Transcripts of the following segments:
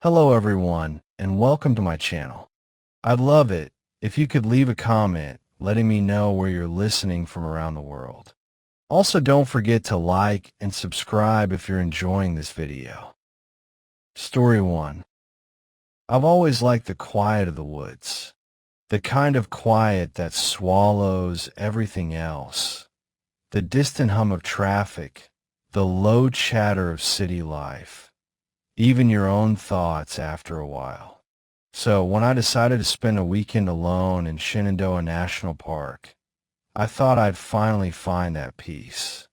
Hello everyone, and welcome to my channel. I'd love it if you could leave a comment letting me know where you're listening from around the world. Also, don't forget to like and subscribe if you're enjoying this video. Story 1. I've always liked the quiet of the woods. The kind of quiet that swallows everything else. The distant hum of traffic, the low chatter of city life. Even your own thoughts after a while. So when I decided to spend a weekend alone in Shenandoah National Park, I thought I'd finally find that peace.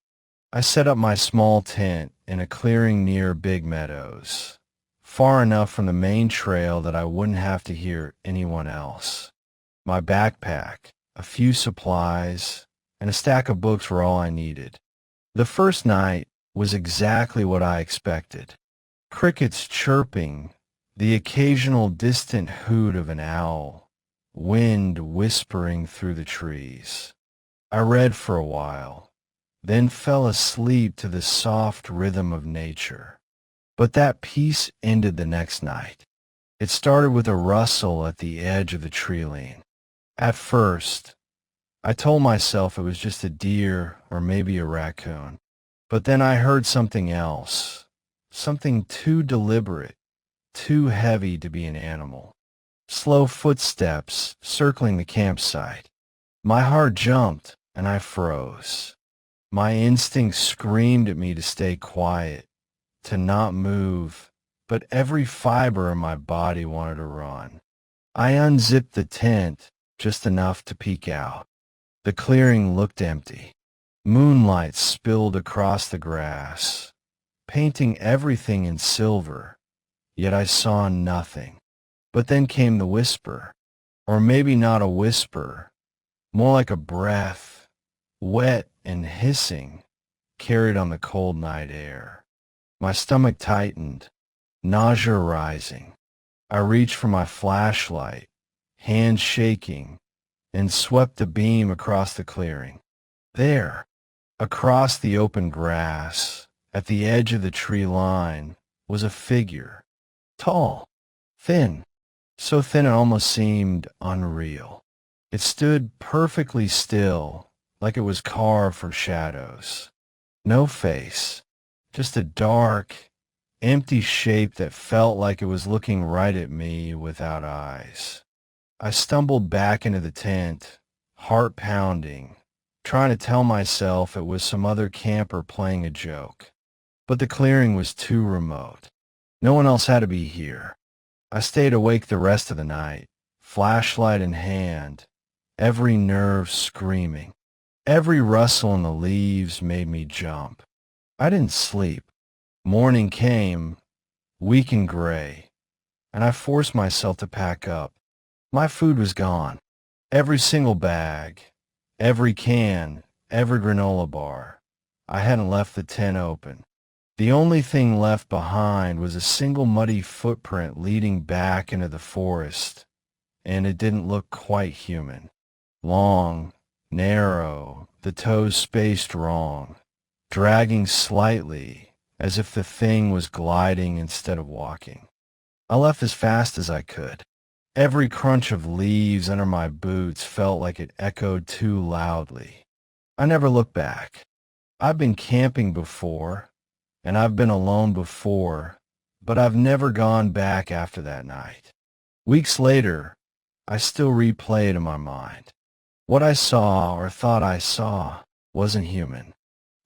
I set up my small tent in a clearing near Big Meadows, far enough from the main trail that I wouldn't have to hear anyone else. My backpack, a few supplies, and a stack of books were all I needed. The first night was exactly what I expected. Crickets chirping, the occasional distant hoot of an owl, wind whispering through the trees. I read for a while, then fell asleep to the soft rhythm of nature. But that peace ended the next night. It started with a rustle at the edge of the treeline. At first, I told myself it was just a deer or maybe a raccoon. But then I heard something else. Something too deliberate, too heavy to be an animal. Slow footsteps circling the campsite. My heart jumped and I froze. My instincts screamed at me to stay quiet, to not move, but every fiber in my body wanted to run. I unzipped the tent just enough to peek out. The clearing looked empty. Moonlight spilled across the grass, painting everything in silver, yet I saw nothing. But then came the whisper, or maybe not a whisper, more like a breath, wet and hissing, carried on the cold night air. My stomach tightened, nausea rising. I reached for my flashlight, hands shaking, and swept a beam across the clearing. There, across the open grass, at the edge of the tree line, was a figure. Tall, thin, so thin it almost seemed unreal. It stood perfectly still, like it was carved from shadows. No face, just a dark, empty shape that felt like it was looking right at me without eyes. I stumbled back into the tent, heart pounding, trying to tell myself it was some other camper playing a joke. But the clearing was too remote. No one else had to be here. I stayed awake the rest of the night, flashlight in hand, every nerve screaming. Every rustle in the leaves made me jump. I didn't sleep. Morning came, weak and gray, and I forced myself to pack up. My food was gone. Every single bag, every can, every granola bar. I hadn't left the tent open. The only thing left behind was a single muddy footprint leading back into the forest, and it didn't look quite human. Long, narrow, the toes spaced wrong, dragging slightly as if the thing was gliding instead of walking. I left as fast as I could. Every crunch of leaves under my boots felt like it echoed too loudly. I never looked back. I've been camping before, and I've been alone before, but I've never gone back after that night. Weeks later, I still replay it in my mind. What I saw or thought I saw wasn't human.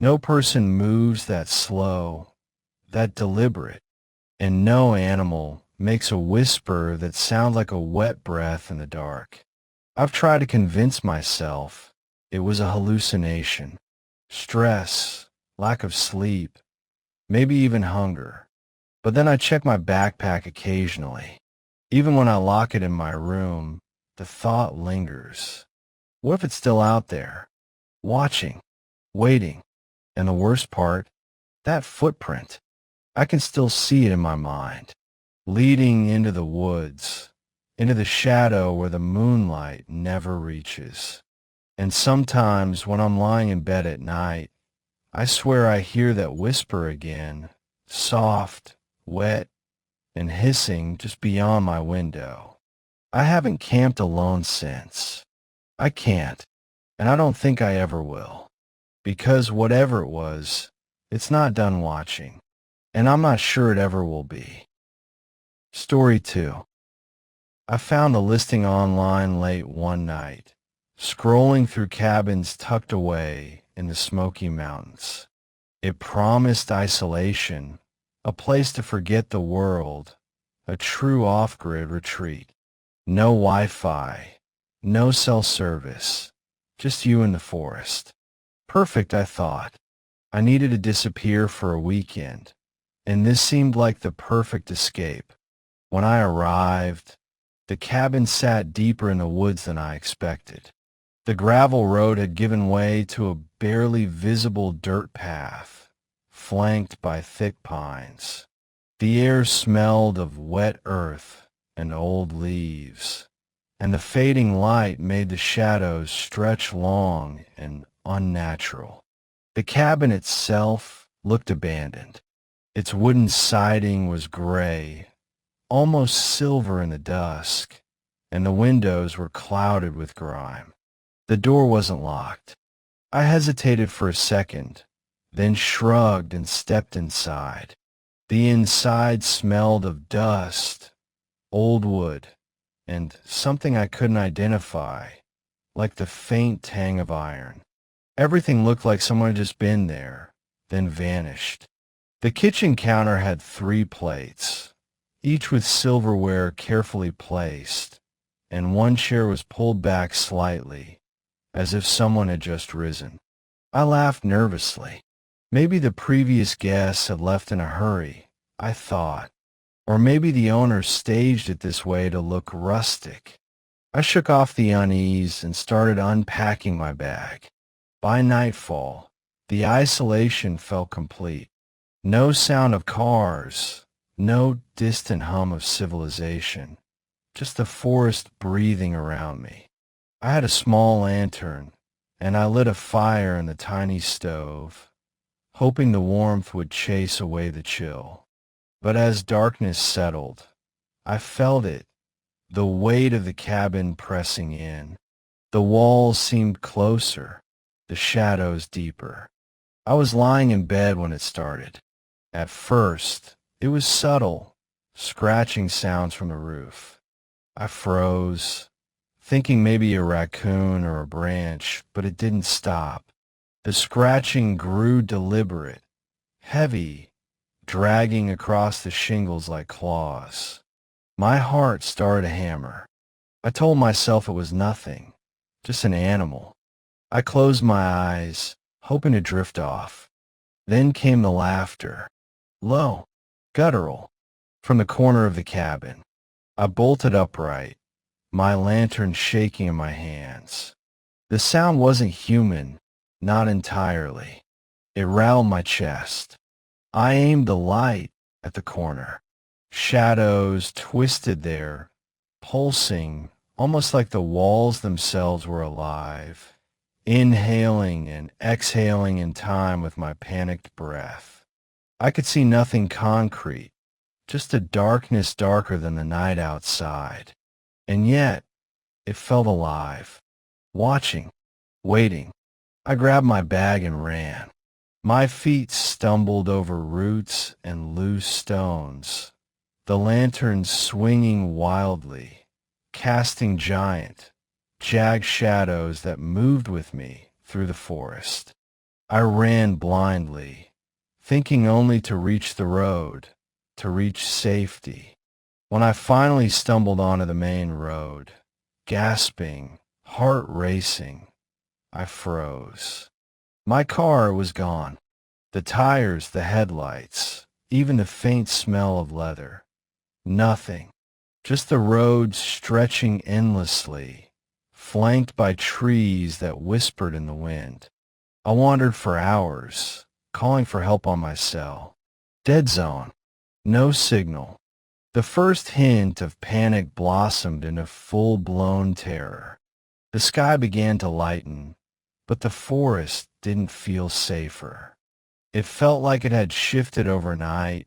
No person moves that slow, that deliberate, and no animal makes a whisper that sounds like a wet breath in the dark. I've tried to convince myself it was a hallucination, stress, lack of sleep, maybe even hunger. But then I check my backpack occasionally. Even when I lock it in my room, the thought lingers. What if it's still out there, watching, waiting? And the worst part, that footprint. I can still see it in my mind, leading into the woods, into the shadow where the moonlight never reaches. And sometimes when I'm lying in bed at night, I swear I hear that whisper again, soft, wet, and hissing just beyond my window. I haven't camped alone since. I can't, and I don't think I ever will. Because whatever it was, it's not done watching, and I'm not sure it ever will be. Story 2. I found a listing online late one night, scrolling through cabins tucked away in the Smoky Mountains. It promised isolation, a place to forget the world, a true off-grid retreat. No Wi-Fi, no cell service, just you in the forest. Perfect, I thought. I needed to disappear for a weekend, and this seemed like the perfect escape. When I arrived, the cabin sat deeper in the woods than I expected. The gravel road had given way to a barely visible dirt path, flanked by thick pines. The air smelled of wet earth and old leaves, and the fading light made the shadows stretch long and unnatural. The cabin itself looked abandoned. Its wooden siding was gray, almost silver in the dusk, and the windows were clouded with grime. The door wasn't locked. I hesitated for a second, then shrugged and stepped inside. The inside smelled of dust, old wood, and something I couldn't identify, like the faint tang of iron. Everything looked like someone had just been there, then vanished. The kitchen counter had 3 plates, each with silverware carefully placed, and one chair was pulled back slightly, as if someone had just risen. I laughed nervously. Maybe the previous guests had left in a hurry, I thought, or maybe the owner staged it this way to look rustic. I shook off the unease and started unpacking my bag. By nightfall, the isolation felt complete. No sound of cars, no distant hum of civilization, just the forest breathing around me. I had a small lantern, and I lit a fire in the tiny stove, hoping the warmth would chase away the chill. But as darkness settled, I felt it, the weight of the cabin pressing in. The walls seemed closer, the shadows deeper. I was lying in bed when it started. At first, it was subtle, scratching sounds from the roof. I froze, thinking maybe a raccoon or a branch, but it didn't stop. The scratching grew deliberate, heavy, dragging across the shingles like claws. My heart started to hammer. I told myself it was nothing, just an animal. I closed my eyes, hoping to drift off. Then came the laughter, low, guttural, from the corner of the cabin. I bolted upright, my lantern shaking in my hands. The sound wasn't human, not entirely. It rattled my chest. I aimed the light at the corner. Shadows twisted there, pulsing, almost like the walls themselves were alive, inhaling and exhaling in time with my panicked breath. I could see nothing concrete, just a darkness darker than the night outside. And yet, it felt alive, watching, waiting. I grabbed my bag and ran. My feet stumbled over roots and loose stones, the lantern swinging wildly, casting giant, jagged shadows that moved with me through the forest. I ran blindly, thinking only to reach the road, to reach safety. When I finally stumbled onto the main road, gasping, heart racing, I froze. My car was gone. The tires, the headlights, even the faint smell of leather. Nothing. Just the road stretching endlessly, flanked by trees that whispered in the wind. I wandered for hours, calling for help on my cell. Dead zone. No signal. The first hint of panic blossomed into full-blown terror. The sky began to lighten, but the forest didn't feel safer. It felt like it had shifted overnight,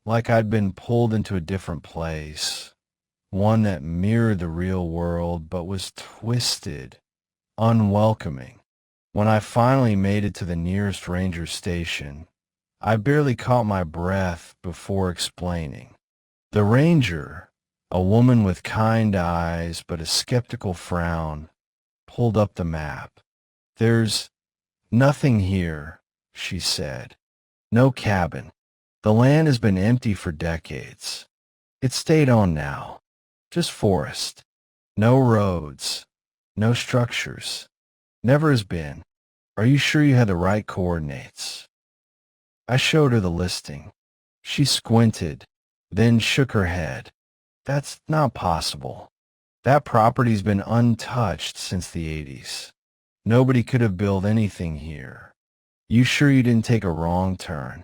like I'd been pulled into a different place, one that mirrored the real world but was twisted, unwelcoming. When I finally made it to the nearest ranger station, I barely caught my breath before explaining. The ranger, a woman with kind eyes but a skeptical frown, pulled up the map. "There's nothing here," she said. "No cabin. The land has been empty for decades. It's stayed on now. Just forest. No roads. No structures. Never has been. Are you sure you had the right coordinates?" I showed her the listing. She squinted, then shook her head. "That's not possible. That property's been untouched since the 80s. Nobody could have built anything here. You sure you didn't take a wrong turn?"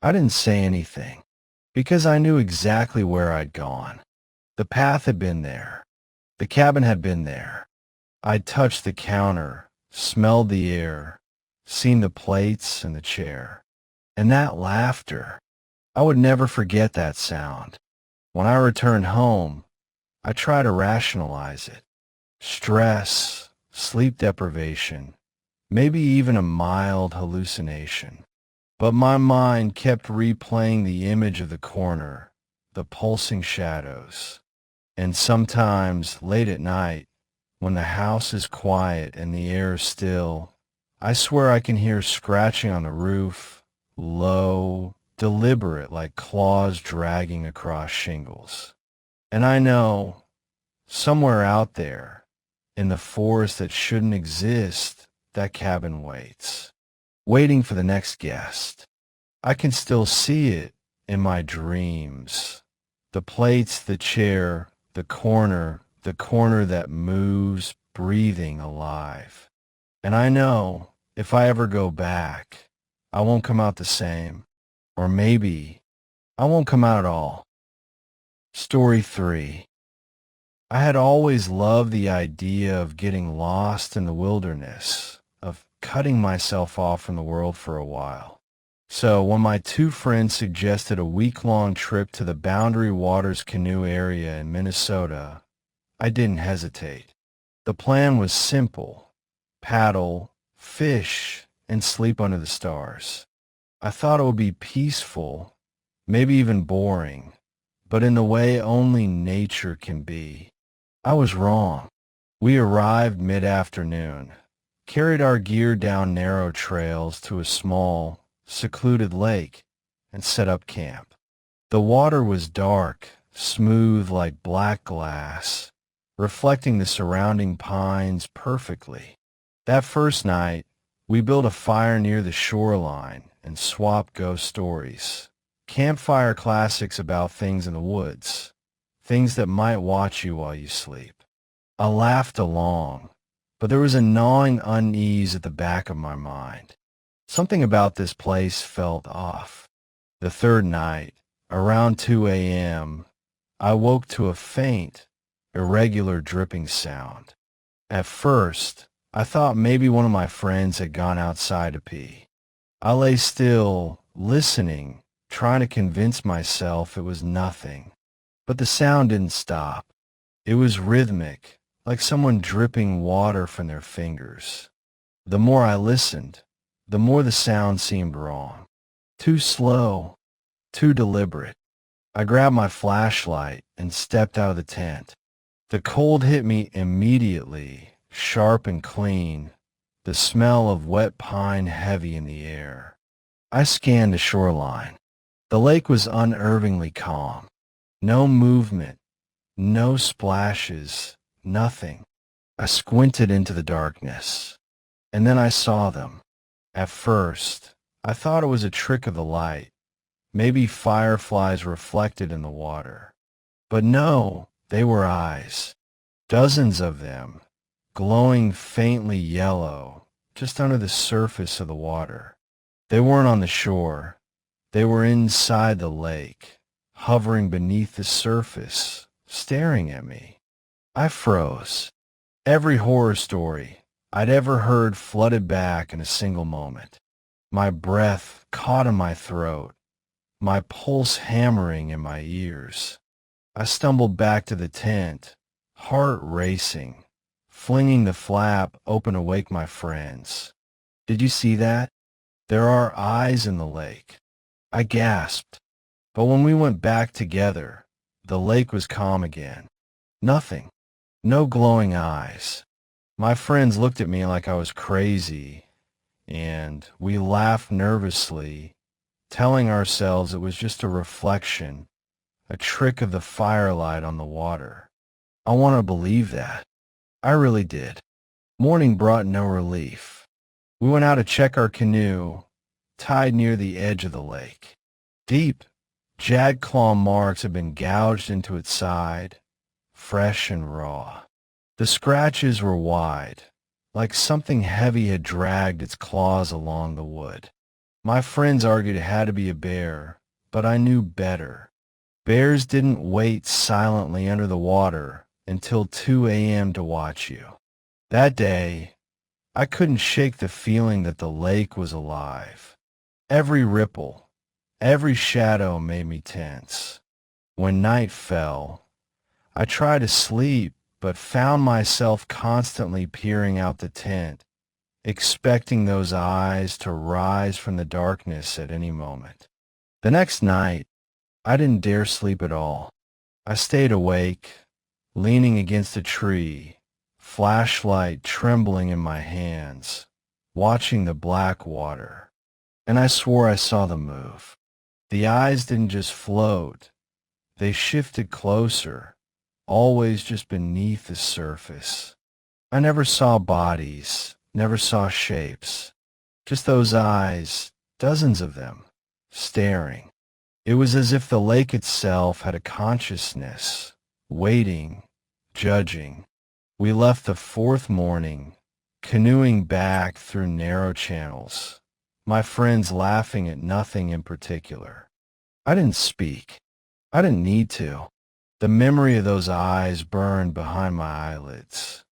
I didn't say anything, because I knew exactly where I'd gone. The path had been there. The cabin had been there. I'd touched the counter, smelled the air, seen the plates and the chair. And that laughter, I would never forget that sound. When I returned home, I tried to rationalize it. Stress, sleep deprivation, maybe even a mild hallucination. But my mind kept replaying the image of the corner, the pulsing shadows. And sometimes, late at night, when the house is quiet and the air is still, I swear I can hear scratching on the roof, low, deliberate, like claws dragging across shingles. And I know, somewhere out there, in the forest that shouldn't exist, that cabin waits, waiting for the next guest. I can still see it in my dreams. The plates, the chair, the corner that moves, breathing, alive. And I know, if I ever go back, I won't come out the same. Or maybe I won't come out at all. Story 3. I had always loved the idea of getting lost in the wilderness, of cutting myself off from the world for a while. So when my two friends suggested a week-long trip to the Boundary Waters canoe area in Minnesota, I didn't hesitate. The plan was simple: paddle, fish, and sleep under the stars. I thought it would be peaceful, maybe even boring, but in the way only nature can be. I was wrong. We arrived mid-afternoon, carried our gear down narrow trails to a small, secluded lake, and set up camp. The water was dark, smooth like black glass, reflecting the surrounding pines perfectly. That first night, we built a fire near the shoreline and swapped ghost stories. Campfire classics about things in the woods, things that might watch you while you sleep. I laughed along, but there was a gnawing unease at the back of my mind. Something about this place felt off. The third night, around 2 a.m., I woke to a faint, irregular dripping sound. At first, I thought maybe one of my friends had gone outside to pee. I lay still, listening, trying to convince myself it was nothing. But the sound didn't stop. It was rhythmic, like someone dripping water from their fingers. The more I listened, the more the sound seemed wrong. Too slow, too deliberate. I grabbed my flashlight and stepped out of the tent. The cold hit me immediately, sharp and clean, the smell of wet pine heavy in the air. I scanned the shoreline. The lake was unnervingly calm. No movement, no splashes, nothing. I squinted into the darkness, and then I saw them. At first, I thought it was a trick of the light, maybe fireflies reflected in the water. But no, they were eyes. Dozens of them, glowing faintly yellow, just under the surface of the water. They weren't on the shore. They were inside the lake, hovering beneath the surface, staring at me. I froze. Every horror story I'd ever heard flooded back in a single moment. My breath caught in my throat. my pulse hammering in my ears. I stumbled back to the tent, heart racing, flinging the flap open to wake my friends. "Did you see that? There are eyes in the lake." I gasped. But when we went back together, the lake was calm again. Nothing. No glowing eyes. My friends looked at me like I was crazy, and we laughed nervously, telling ourselves it was just a reflection, a trick of the firelight on the water. I want to believe that. I really did. Morning brought no relief. We went out to check our canoe, tied near the edge of the lake. Deep, jagged claw marks had been gouged into its side, fresh and raw. The scratches were wide, like something heavy had dragged its claws along the wood. My friends argued it had to be a bear, but I knew better. Bears didn't wait silently under the water until 2 a.m. to watch you. That day, I couldn't shake the feeling that the lake was alive. Every ripple, every shadow made me tense. When night fell, I tried to sleep, but found myself constantly peering out the tent, expecting those eyes to rise from the darkness at any moment. The next night, I didn't dare sleep at all. I stayed awake, leaning against a tree, flashlight trembling in my hands, watching the black water. And I swore I saw them move. The eyes didn't just float, they shifted closer, always just beneath the surface. I never saw bodies, never saw shapes, just those eyes, dozens of them, staring. It was as if the lake itself had a consciousness, waiting, judging. We left the fourth morning, canoeing back through narrow channels, my friends laughing at nothing in particular. I didn't speak. I didn't need to. The memory of those eyes burned behind my eyelids.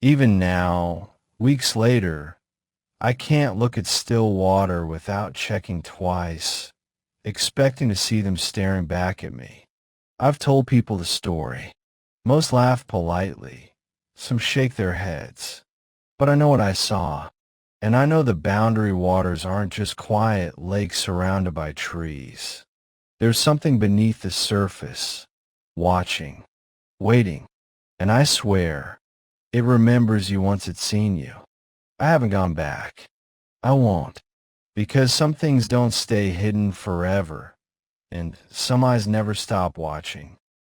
Even now, weeks later, I can't look at still water without checking twice, expecting to see them staring back at me. I've told people the story. Most laugh politely. Some shake their heads. But I know what I saw. And I know the boundary waters aren't just quiet lakes surrounded by trees. There's something beneath the surface, watching, waiting. And I swear, it remembers you once it's seen you. I haven't gone back. I won't. Because some things don't stay hidden forever, and some eyes never stop watching.